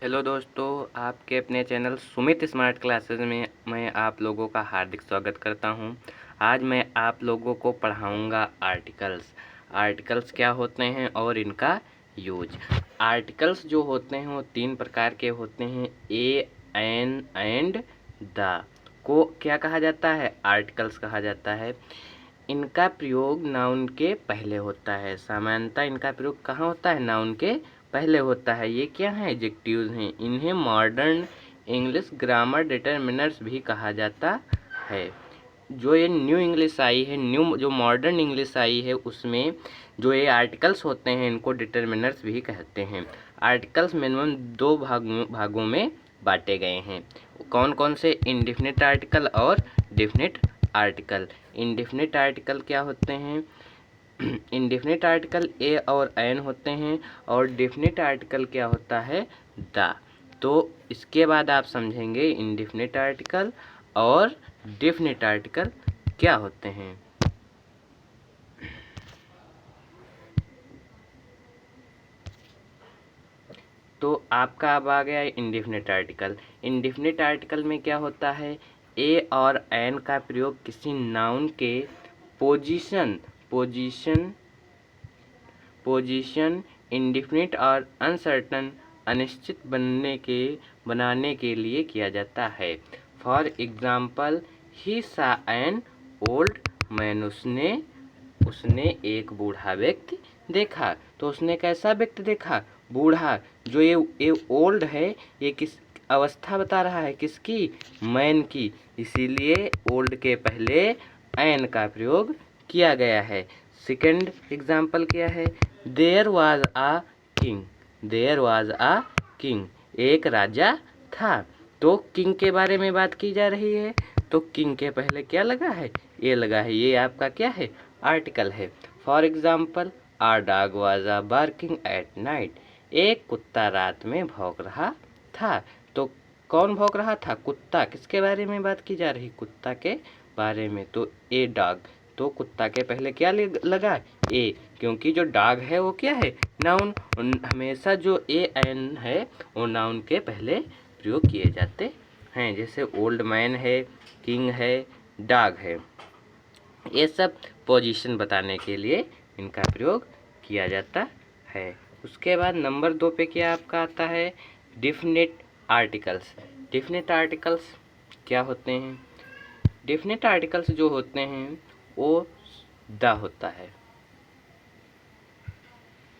Hello दोस्तों, आपके अपने चैनल सुमित स्मार्ट क्लासेस में मैं आप लोगों का हार्दिक स्वागत करता हूं। आज मैं आप लोगों को पढ़ाऊंगा आर्टिकल्स क्या होते हैं और इनका यूज। आर्टिकल्स जो होते हैं वो तीन प्रकार के होते हैं। ए, एन एंड द को क्या कहा जाता है? आर्टिकल्स कहा जाता है। इनका प्रयोग नाउन के पहले होता है। सामान्यतः इनका प्रयोग कहाँ होता है? नाउन के पहले होता है। ये क्या है? एडजेक्टिव्स हैं। इन्हें मॉडर्न इंग्लिश ग्रामर डिटरमिनर्स भी कहा जाता है। जो ये न्यू इंग्लिश आई है, न्यू जो मॉडर्न इंग्लिश आई है, उसमें जो ये आर्टिकल्स होते हैं इनको डिटरमिनर्स भी कहते हैं। आर्टिकल्स मिनिमम दो भागों में बांटे गए हैं। कौन कौन से? इंडेफिनिट आर्टिकल और डेफिनिट आर्टिकल। इंडेफिनिट आर्टिकल क्या होते हैं? इंडेफिनिट आर्टिकल ए और एन होते हैं और डेफिनिट आर्टिकल क्या होता है? द। तो इसके बाद आप समझेंगे इंडेफिनिट आर्टिकल और डेफिनिट आर्टिकल क्या होते हैं। तो आपका अब आ गया इंडेफिनिट आर्टिकल। इंडेफिनिट आर्टिकल में क्या होता है? ए और एन का प्रयोग किसी नाउन के पोजीशन पोजीशन इंडेफिनिट और अनसर्टन अनिश्चित बनाने के लिए किया जाता है। फॉर एग्जाम्पल, ही सा एन ओल्ड मैन। उसने एक बूढ़ा व्यक्ति देखा। तो उसने कैसा व्यक्ति देखा? बूढ़ा। जो ये ओल्ड है, ये किस अवस्था बता रहा है? किसकी? मैन की। इसीलिए ओल्ड के पहले एन का प्रयोग किया गया है। सेकंड एग्जाम्पल क्या है? There was a king. एक राजा था। तो किंग के बारे में बात की जा रही है, तो किंग के पहले क्या लगा है? ये लगा है। ये आपका क्या है? आर्टिकल है। For example, our dog was a barking at night. एक कुत्ता रात में भौंक रहा था। तो कौन भौंक रहा था? कुत्ता। किसके बारे में बात की जा रही? कुत्ता के बारे में। तो ए डॉग। तो कुत्ता के पहले क्या लगा? ए, क्योंकि जो डॉग है वो क्या है? नाउन। हमेशा जो ए एन है वो नाउन के पहले प्रयोग किए जाते हैं। जैसे ओल्ड मैन है, किंग है, डॉग है। ये सब पोजीशन बताने के लिए इनका प्रयोग किया जाता है। उसके बाद नंबर 2 पे क्या आपका आता है? Definite articles. डेफिनिट आर्टिकल्स क्या होते हैं? डेफिनिट आर्टिकल्स जो होते हैं वो द होता है।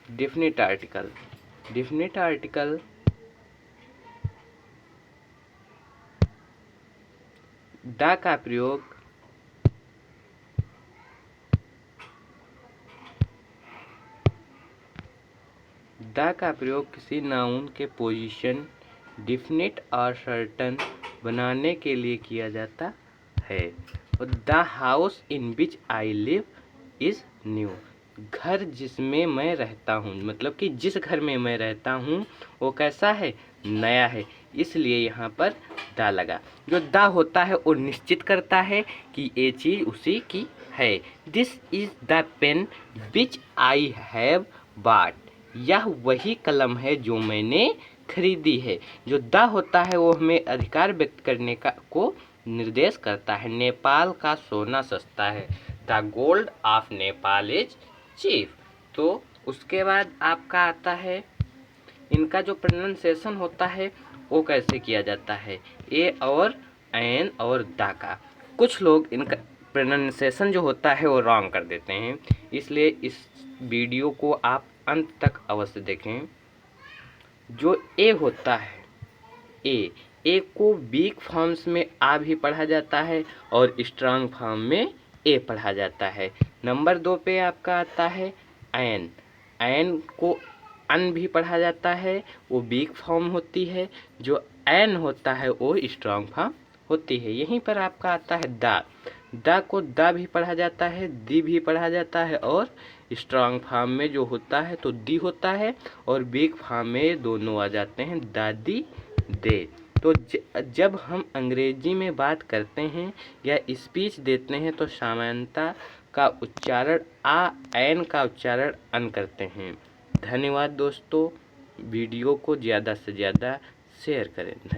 डेफिनिट आर्टिकल द का प्रयोग किसी नाउन के पोजीशन डेफिनिट और सर्टन बनाने के लिए किया जाता है। The house in which I live is new. घर जिसमें मैं रहता हूँ, मतलब कि जिस घर में मैं रहता हूँ वो कैसा है? नया है। इसलिए यहाँ पर द लगा। जो द होता है वो निश्चित करता है कि ये चीज़ उसी की है। This is the pen which I have bought. यह वही कलम है जो मैंने खरीदी है। जो द होता है वो हमें अधिकार व्यक्त करने को निर्देश करता है। नेपाल का सोना सस्ता है। The gold of Nepal is cheap. तो उसके बाद आपका आता है इनका जो प्रोनाउंसिएशन होता है वो कैसे किया जाता है? ए और एन और द का। कुछ लोग इनका प्रोनाउंसिएशन जो होता है वो रॉन्ग कर देते हैं, इसलिए इस वीडियो को आप अंत तक अवश्य देखें। जो ए होता है, ए को वीक फॉर्म्स में आ भी पढ़ा जाता है और स्ट्रांग फॉर्म में ए पढ़ा जाता है। नंबर 2 पे आपका आता है एन को अन भी पढ़ा जाता है, वो वीक फॉर्म होती है। जो एन होता है वो स्ट्रांग फॉर्म होती है। यहीं पर आपका आता है द को द भी पढ़ा जाता है, दी भी पढ़ा जाता है, और स्ट्रांग फॉर्म में जो होता है तो दी होता है, और वीक फॉर्म में दोनों आ जाते हैं, दादी दे। तो जब हम अंग्रेजी में बात करते हैं या स्पीच देते हैं तो सामान्यता का उच्चारण आ, एन का उच्चारण अन करते हैं। धन्यवाद दोस्तों। वीडियो को ज़्यादा से ज़्यादा शेयर करें।